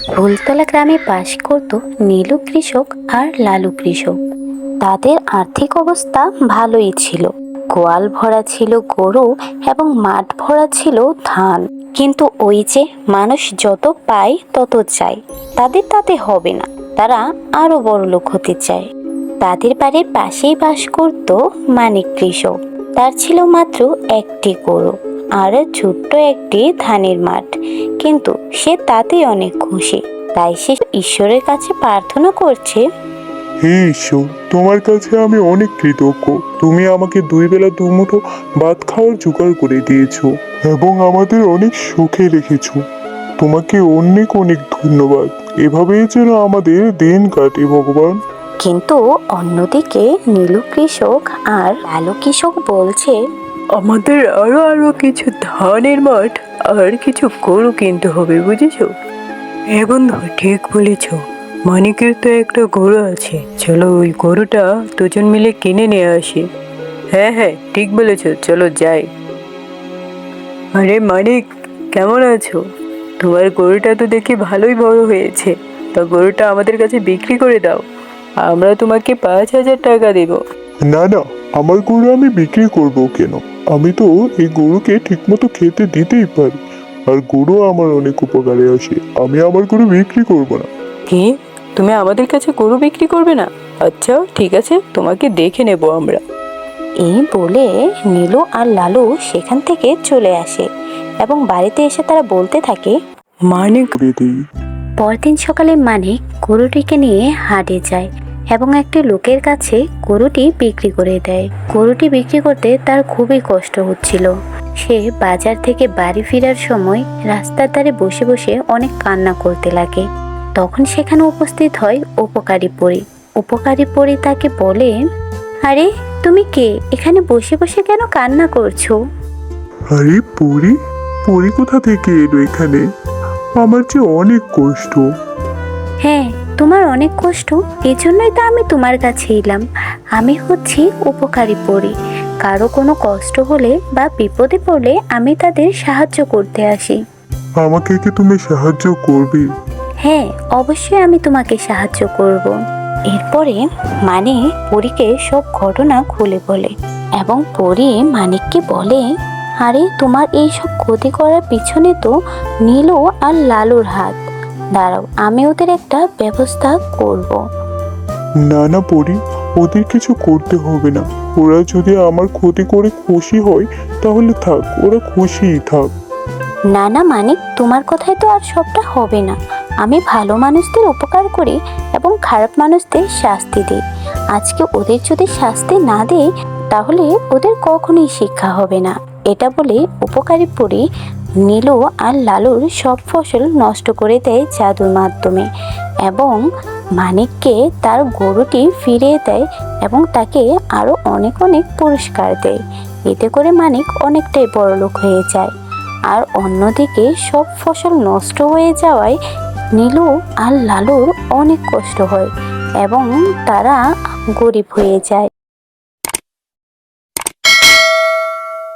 ফুলতলা গ্রামে বাস করত নীলু কৃষক আর লালু কৃষক। তাদের আর্থিক অবস্থা ভালোই ছিল। গোয়াল ভরা ছিল গরু এবং মাঠ ভরা ছিল ধান। কিন্তু ওই যে মানুষ যত পায় তত চায়, তাদের তাতে হবে না। তারা আরো বড়লোক হতে চায়। তাদের বাড়ির পাশেই বাস করত মানিক কৃষক। তার ছিল মাত্র একটি গরু আর ছোট্ট একটি ধানের মাঠ, কিন্তু সে তাতেই অনেক খুশি। তাই সে ঈশ্বরের কাছে প্রার্থনা করছে, হে ঈশ্বর, তোমার কাছে আমি অনেক কৃতজ্ঞ। তুমি আমাকে 2 বেলা 2 মুঠো ভাত খাওয়ার জোগাড় করে দিয়েছো এবং আমাদের অনেক সুখে রেখেছো। তোমাকে অনেক অনেক ধন্যবাদ। এভাবেই যেন আমাদের দিন কাটে ভগবান। কিন্তু অন্যদিকে নীলু কৃষক আর লালু কৃষক বলছে, আমাদের আরো কিছু ধানের মাঠ আর কিছু গরু কিনতে হবে, বুঝেছো? হ্যাঁ বন্ধু, ঠিক বলেছ। মানিকের তো একটা গরু আছে, চলো ওই গরুটা দুজন মিলে কিনে নিয়ে আসি। হ্যাঁ হ্যাঁ, ঠিক বলেছ, চলো যাই। আরে মানিক, কেমন আছো? তোমার গরুটা তো দেখি ভালোই বড় হয়েছে। তা গরুটা আমাদের কাছে বিক্রি করে দাও, আমরা তোমাকে 5,000 টাকা দেব। না না, আমার গরু আমি বিক্রি করব কেন? আমি তো এই গরুকে ঠিকমতো খেতে দিতেই পারি, আর গরু আমার অনেক উপকারে আসে। আমি আমার গরু বিক্রি করব না। কি, তুমি আমাদের কাছে গরু বিক্রি করবে না? আচ্ছা ঠিক আছে, তোমাকে দেখে নেব আমরা। এই বলে নীলু আর লালু সেখান থেকে চলে আসে এবং বাড়িতে এসে তারা বলতে থাকে, মানিক, করে দিই। পরদিন সকালে মানিক গরুটিকে নিয়ে হাটে যায় এবং একটি লোকের কাছে গরুটি বিক্রি করে দেয়। গরুটি বিক্রি করতে তার খুবই কষ্ট হচ্ছিল। সে বাজার থেকে বাড়ি ফেরার সময় রাস্তার ধারে বসে বসে অনেক কান্না করতে লাগে। তখন সেখানে উপস্থিত হয় উপকারী পরী। উপকারী পরী তাকে বলে, আরে তুমি কে? এখানে বসে বসে কেন কান্না করছো? আরে পরি, পরি কোথা থেকে এলো এখানে? আমার যে অনেক কষ্ট। হ্যাঁ, তোমার অনেক কষ্ট, এজন্যই তো আমি তোমার কাছে এলাম। আমি হচ্ছি উপকারী পরী। কারো কোনো কষ্ট হলে বা বিপদে পড়লে আমি তাদের সাহায্য করতে আসি। আমাকে কি তুমি সাহায্য করবে? হ্যাঁ, অবশ্যই আমি তোমাকে সাহায্য করব। এরপরে মানিক পরীকে সব ঘটনা খুলে বলে এবং পরী মানিককে বলে, আরে তোমার এই সব ক্ষতি করার পিছনে তো নীলু আর লালুর হাত। দাঁড়াও, আমি ওদের একটা ব্যবস্থা করব। না না পরি, ওদের কিছু করতে হবে না। ওরা যদি আমার ক্ষতি করে খুশি হয় তাহলে থাক, ওরা খুশিই থাক। না না মানিক, তোমার কথায় তো আর সবটা হবে না। আমি ভালো মানুষদের উপকার করি এবং খারাপ মানুষদের শাস্তি দিই। আজকে ওদের যদি শাস্তি না দেই তাহলে ওদের কখনোই শিক্ষা হবে না। এটা বলে উপকারী পরী নীলু আর লালুর সব ফসল নষ্ট করে দেয় জাদুর মাধ্যমে এবং মানিককে তার গরুটি ফিরিয়ে দেয় এবং তাকে আরো অনেক অনেক পুরস্কার দেয়। এতে করে মানিক অনেকটাই বড়লোক হয়ে যায়। আর অন্যদিকে সব ফসল নষ্ট হয়ে যাওয়ায় নীলু আর লালুর অনেক কষ্ট হয় এবং তারা গরিব হয়ে যায়।